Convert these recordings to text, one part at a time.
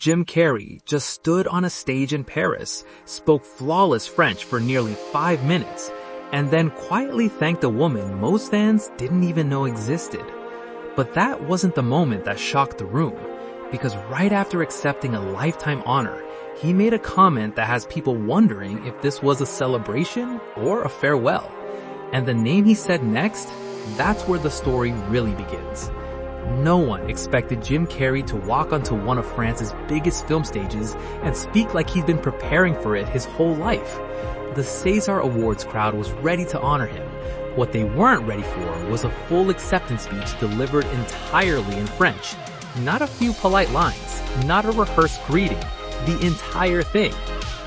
Jim Carrey just stood on a stage in Paris, spoke flawless French for nearly 5 minutes, and then quietly thanked a woman most fans didn't even know existed. But that wasn't the moment that shocked the room, because right after accepting a lifetime honor, he made a comment that has people wondering if this was a celebration or a farewell. And the name he said next, that's where the story really begins. No one expected Jim Carrey to walk onto one of France's biggest film stages and speak like he'd been preparing for it his whole life. The Cesar Awards crowd was ready to honor him. What they weren't ready for was a full acceptance speech delivered entirely in French. Not a few polite lines, not a rehearsed greeting, the entire thing.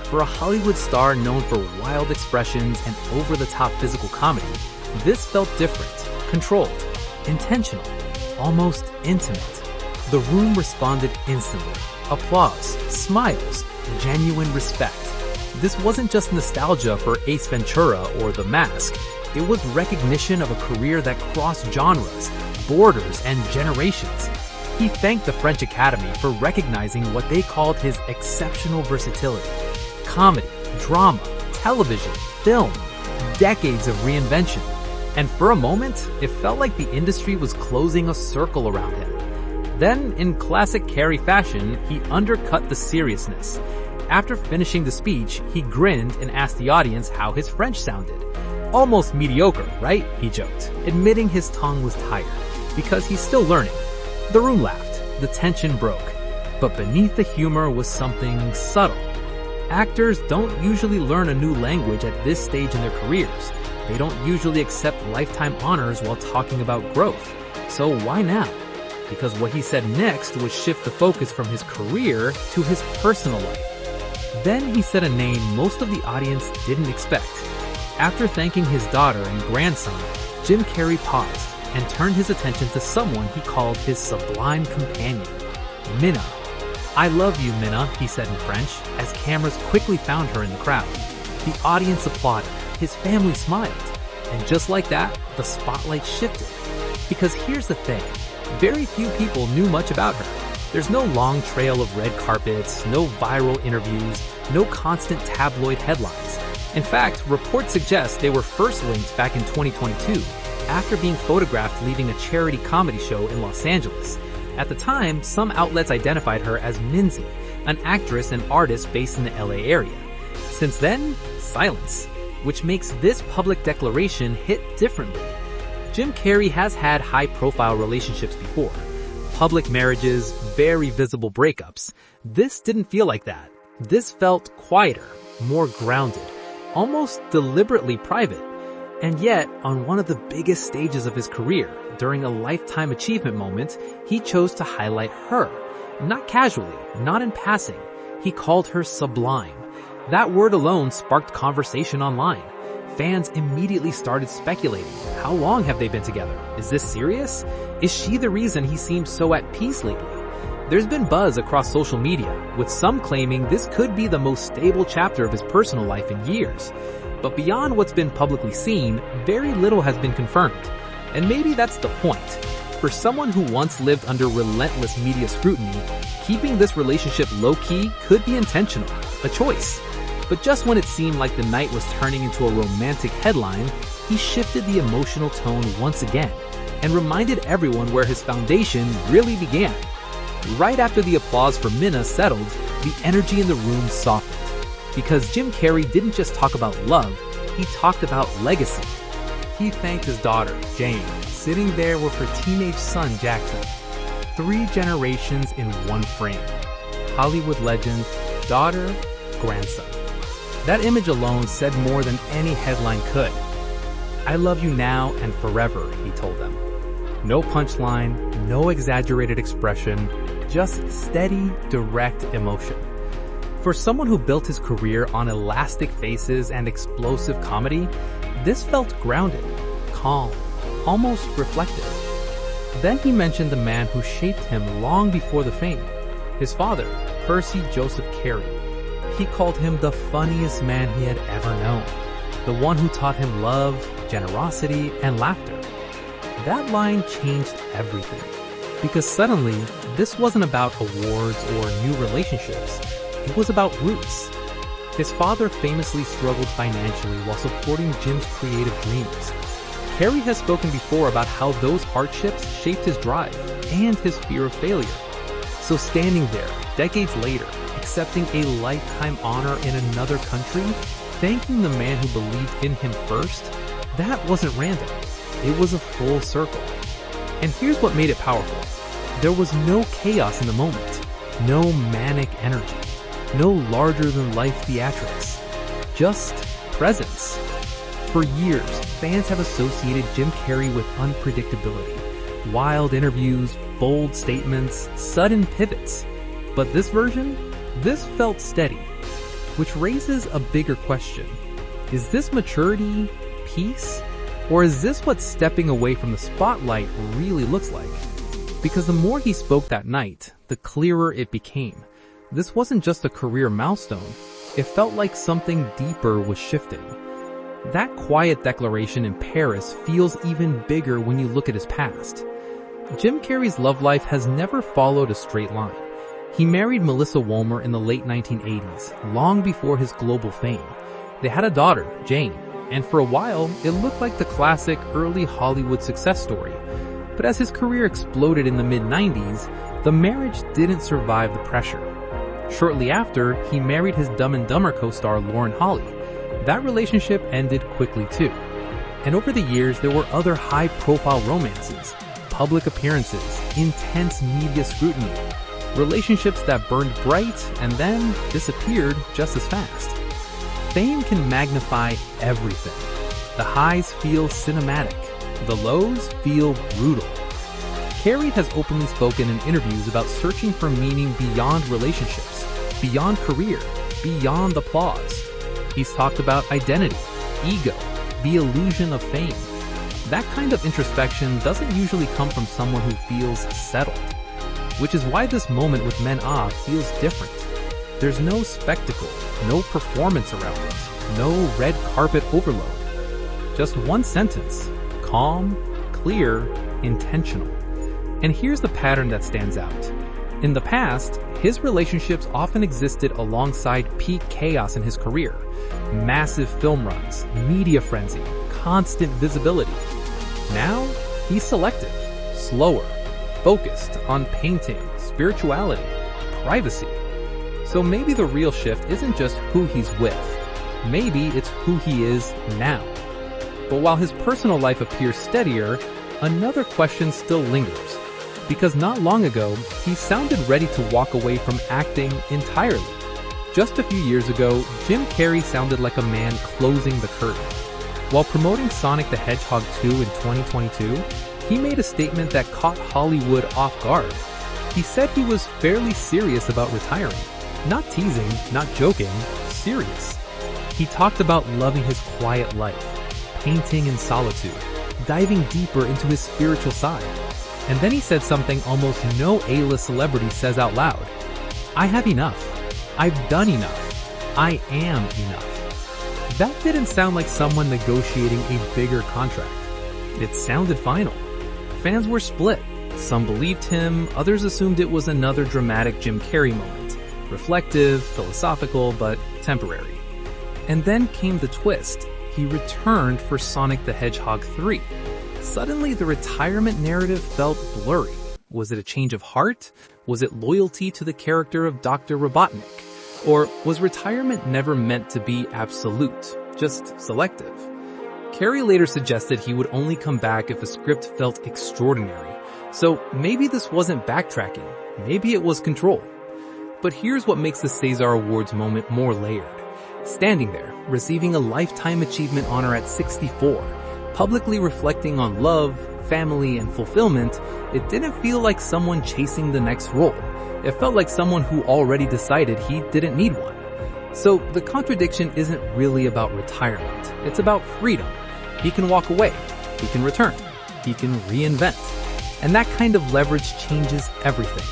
For a Hollywood star known for wild expressions and over-the-top physical comedy, this felt different, controlled, intentional, almost intimate. The room responded instantly. Applause, smiles, genuine respect. This wasn't just nostalgia for Ace Ventura or The Mask. It was recognition of a career that crossed genres, borders, and generations. He thanked the French Academy for recognizing what they called his exceptional versatility. Comedy, drama, television, film, decades of reinvention. And for a moment, it felt like the industry was closing a circle around him. Then, in classic Carrey fashion, he undercut the seriousness. After finishing the speech, he grinned and asked the audience how his French sounded. Almost mediocre, right? He joked, admitting his tongue was tired, because he's still learning. The room laughed, the tension broke. But beneath the humor was something subtle. Actors don't usually learn a new language at this stage in their careers. They don't usually accept lifetime honors while talking about growth. So why now? Because what he said next would shift the focus from his career to his personal life. Then he said a name most of the audience didn't expect. After thanking his daughter and grandson, Jim Carrey paused and turned his attention to someone he called his sublime companion, Minna. "I love you, Minna," he said in French, as cameras quickly found her in the crowd. The audience applauded. His family smiled. And just like that, the spotlight shifted. Because here's the thing, very few people knew much about her. There's no long trail of red carpets, no viral interviews, no constant tabloid headlines. In fact, reports suggest they were first linked back in 2022, after being photographed leaving a charity comedy show in Los Angeles. At the time, some outlets identified her as Minzy, an actress and artist based in the LA area. Since then, silence, which makes this public declaration hit differently. Jim Carrey has had high-profile relationships before. Public marriages, very visible breakups. This didn't feel like that. This felt quieter, more grounded, almost deliberately private. And yet, on one of the biggest stages of his career, during a lifetime achievement moment, he chose to highlight her. Not casually, not in passing. He called her sublime. That word alone sparked conversation online. Fans immediately started speculating. How long have they been together? Is this serious? Is she the reason he seems so at peace lately? There's been buzz across social media, with some claiming this could be the most stable chapter of his personal life in years. But beyond what's been publicly seen, very little has been confirmed. And maybe that's the point. For someone who once lived under relentless media scrutiny, keeping this relationship low-key could be intentional, a choice. But just when it seemed like the night was turning into a romantic headline, he shifted the emotional tone once again and reminded everyone where his foundation really began. Right after the applause for Minna settled, the energy in the room softened. Because Jim Carrey didn't just talk about love, he talked about legacy. He thanked his daughter, Jane, sitting there with her teenage son, Jackson. 3 generations in one frame. Hollywood legend, daughter, grandson. That image alone said more than any headline could. "I love you now and forever," he told them. No punchline, no exaggerated expression, just steady, direct emotion. For someone who built his career on elastic faces and explosive comedy, this felt grounded, calm, almost reflective. Then he mentioned the man who shaped him long before the fame, his father, Percy Joseph Carey. He called him the funniest man he had ever known, the one who taught him love, generosity, and laughter. That line changed everything. Because suddenly, this wasn't about awards or new relationships. It was about roots. His father famously struggled financially while supporting Jim's creative dreams. Carrey has spoken before about how those hardships shaped his drive and his fear of failure. So standing there, decades later, accepting a lifetime honor in another country, thanking the man who believed in him first, that wasn't random. It was a full circle. And here's what made it powerful. There was no chaos in the moment, no manic energy, no larger-than-life theatrics, just presence. For years, fans have associated Jim Carrey with unpredictability, wild interviews, bold statements, sudden pivots. But this version? This felt steady, which raises a bigger question. Is this maturity, peace, or is this what stepping away from the spotlight really looks like? Because the more he spoke that night, the clearer it became. This wasn't just a career milestone, it felt like something deeper was shifting. That quiet declaration in Paris feels even bigger when you look at his past. Jim Carrey's love life has never followed a straight line. He married Melissa Wolmer in the late 1980s, long before his global fame. They had a daughter, Jane, and for a while, it looked like the classic early Hollywood success story. But as his career exploded in the mid-90s, the marriage didn't survive the pressure. Shortly after, he married his Dumb and Dumber co-star Lauren Holly. That relationship ended quickly too. And over the years, there were other high-profile romances, public appearances, intense media scrutiny, relationships that burned bright and then disappeared just as fast. Fame can magnify everything. The highs feel cinematic. The lows feel brutal. Carrey has openly spoken in interviews about searching for meaning beyond relationships, beyond career, beyond applause. He's talked about identity, ego, the illusion of fame. That kind of introspection doesn't usually come from someone who feels settled, which is why this moment with Men Off feels different. There's no spectacle, no performance around it, no red carpet overload. Just one sentence, calm, clear, intentional. And here's the pattern that stands out. In the past, his relationships often existed alongside peak chaos in his career. Massive film runs, media frenzy, constant visibility. Now, he's selective, slower, focused on painting, spirituality, privacy. So maybe the real shift isn't just who he's with. Maybe it's who he is now. But while his personal life appears steadier, another question still lingers. Because not long ago, he sounded ready to walk away from acting entirely. Just a few years ago, Jim Carrey sounded like a man closing the curtain. While promoting Sonic the Hedgehog 2 in 2022, he made a statement that caught Hollywood off guard. He said he was fairly serious about retiring. Not teasing, not joking, serious. He talked about loving his quiet life, painting in solitude, diving deeper into his spiritual side. And then he said something almost no A-list celebrity says out loud. I have enough. I've done enough. I am enough. That didn't sound like someone negotiating a bigger contract. It sounded final. Fans were split. Some believed him, others assumed it was another dramatic Jim Carrey moment. Reflective, philosophical, but temporary. And then came the twist. He returned for Sonic the Hedgehog 3. Suddenly, the retirement narrative felt blurry. Was it a change of heart? Was it loyalty to the character of Dr. Robotnik? Or was retirement never meant to be absolute, just selective? Carrey later suggested he would only come back if the script felt extraordinary. So maybe this wasn't backtracking. Maybe it was control. But here's what makes the Cesar Awards moment more layered. Standing there, receiving a Lifetime Achievement honor at 64, publicly reflecting on love, family, and fulfillment, it didn't feel like someone chasing the next role. It felt like someone who already decided he didn't need one. So the contradiction isn't really about retirement. It's about freedom. He can walk away. He can return. He can reinvent. And that kind of leverage changes everything.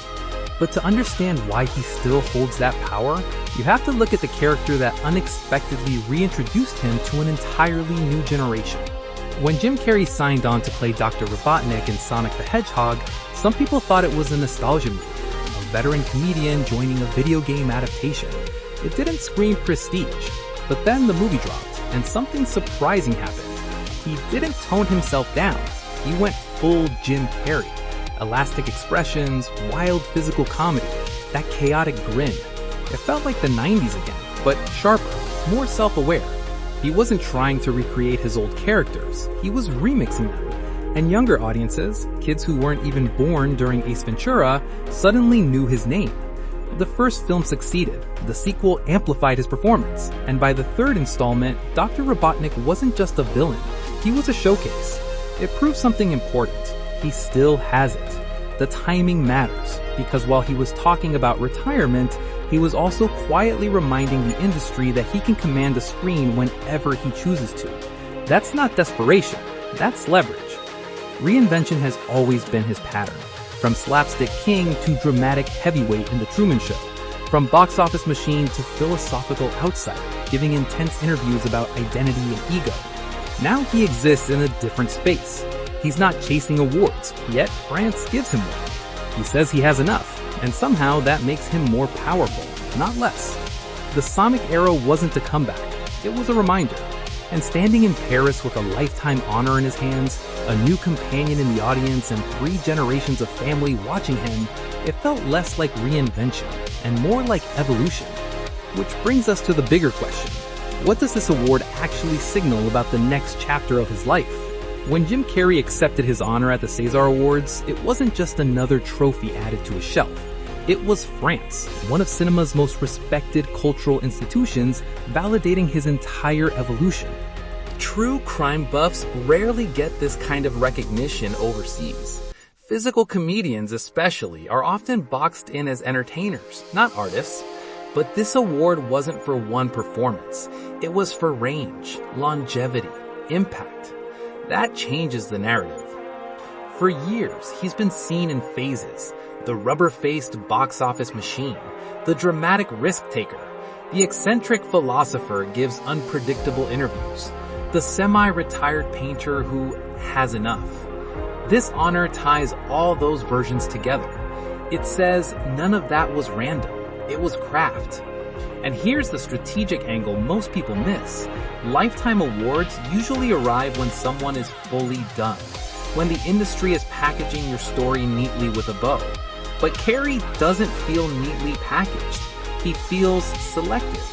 But to understand why he still holds that power, you have to look at the character that unexpectedly reintroduced him to an entirely new generation. When Jim Carrey signed on to play Dr. Robotnik in Sonic the Hedgehog, some people thought it was a nostalgia movie, a veteran comedian joining a video game adaptation. It didn't scream prestige, but then the movie dropped, and something surprising happened. He didn't tone himself down. He went full Jim Carrey. Elastic expressions, wild physical comedy, that chaotic grin. It felt like the 90s again, but sharper, more self-aware. He wasn't trying to recreate his old characters, he was remixing them. And younger audiences, kids who weren't even born during Ace Ventura, suddenly knew his name. The first film succeeded, the sequel amplified his performance, and by the third installment, Dr. Robotnik wasn't just a villain, he was a showcase. It proved something important. He still has it. The timing matters, because while he was talking about retirement, he was also quietly reminding the industry that he can command a screen whenever he chooses to. That's not desperation, that's leverage. Reinvention has always been his pattern, from slapstick king to dramatic heavyweight in The Truman Show, from box office machine to philosophical outsider, giving intense interviews about identity and ego. Now he exists in a different space. He's not chasing awards, yet France gives him one. He says he has enough, and somehow that makes him more powerful, not less. The Sonic era wasn't a comeback, it was a reminder. And standing in Paris with a lifetime honor in his hands, a new companion in the audience, and 3 generations of family watching him, it felt less like reinvention and more like evolution. Which brings us to the bigger question. What does this award actually signal about the next chapter of his life? When Jim Carrey accepted his honor at the Cesar Awards, it wasn't just another trophy added to his shelf. It was France, one of cinema's most respected cultural institutions, validating his entire evolution. True crime buffs rarely get this kind of recognition overseas. Physical comedians especially are often boxed in as entertainers, not artists. But this award wasn't for one performance. It was for range, longevity, impact. That changes the narrative. For years, he's been seen in phases. The rubber-faced box office machine, the dramatic risk-taker, the eccentric philosopher gives unpredictable interviews, the semi-retired painter who has enough. This honor ties all those versions together. It says none of that was random. It was craft. And here's the strategic angle most people miss. Lifetime awards usually arrive when someone is fully done, when the industry is packaging your story neatly with a bow. But Carrey doesn't feel neatly packaged. He feels selective.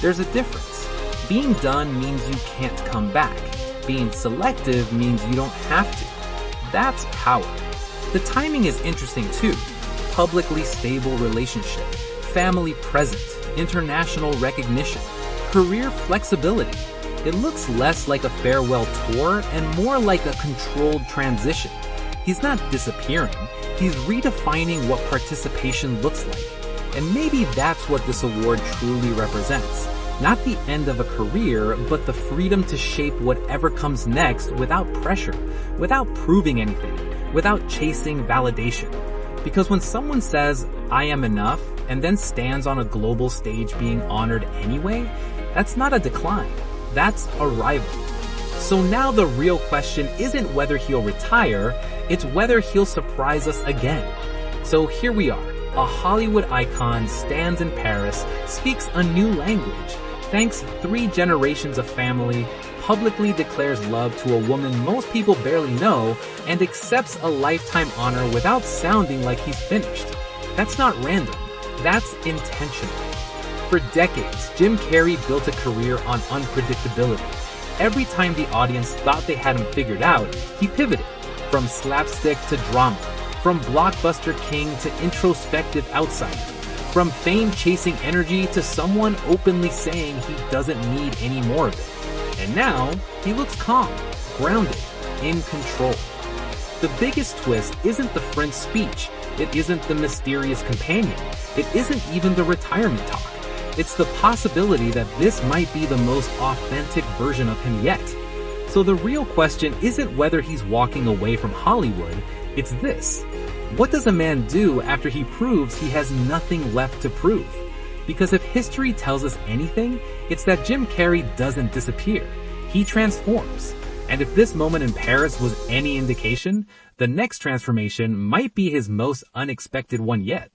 There's a difference. Being done means you can't come back. Being selective means you don't have to. That's power. The timing is interesting too. Publicly stable relationship, family present, international recognition, career flexibility. It looks less like a farewell tour and more like a controlled transition. He's not disappearing, he's redefining what participation looks like. And maybe that's what this award truly represents. Not the end of a career, but the freedom to shape whatever comes next without pressure, without proving anything, without chasing validation. Because when someone says, "I am enough," and then stands on a global stage being honored anyway, that's not a decline. That's arrival. So now the real question isn't whether he'll retire, it's whether he'll surprise us again. So here we are. A Hollywood icon stands in Paris, speaks a new language, thanks 3 generations of family, publicly declares love to a woman most people barely know, and accepts a lifetime honor without sounding like he's finished. That's not random. That's intentional. For decades, Jim Carrey built a career on unpredictability. Every time the audience thought they had him figured out, he pivoted, from slapstick to drama, from blockbuster king to introspective outsider, from fame-chasing energy to someone openly saying he doesn't need any more of it. And now, he looks calm, grounded, in control. The biggest twist isn't the friend's speech, it isn't the mysterious companion, it isn't even the retirement talk. It's the possibility that this might be the most authentic version of him yet. So the real question isn't whether he's walking away from Hollywood, it's this. What does a man do after he proves he has nothing left to prove? Because if history tells us anything, it's that Jim Carrey doesn't disappear. He transforms. And if this moment in Paris was any indication, the next transformation might be his most unexpected one yet.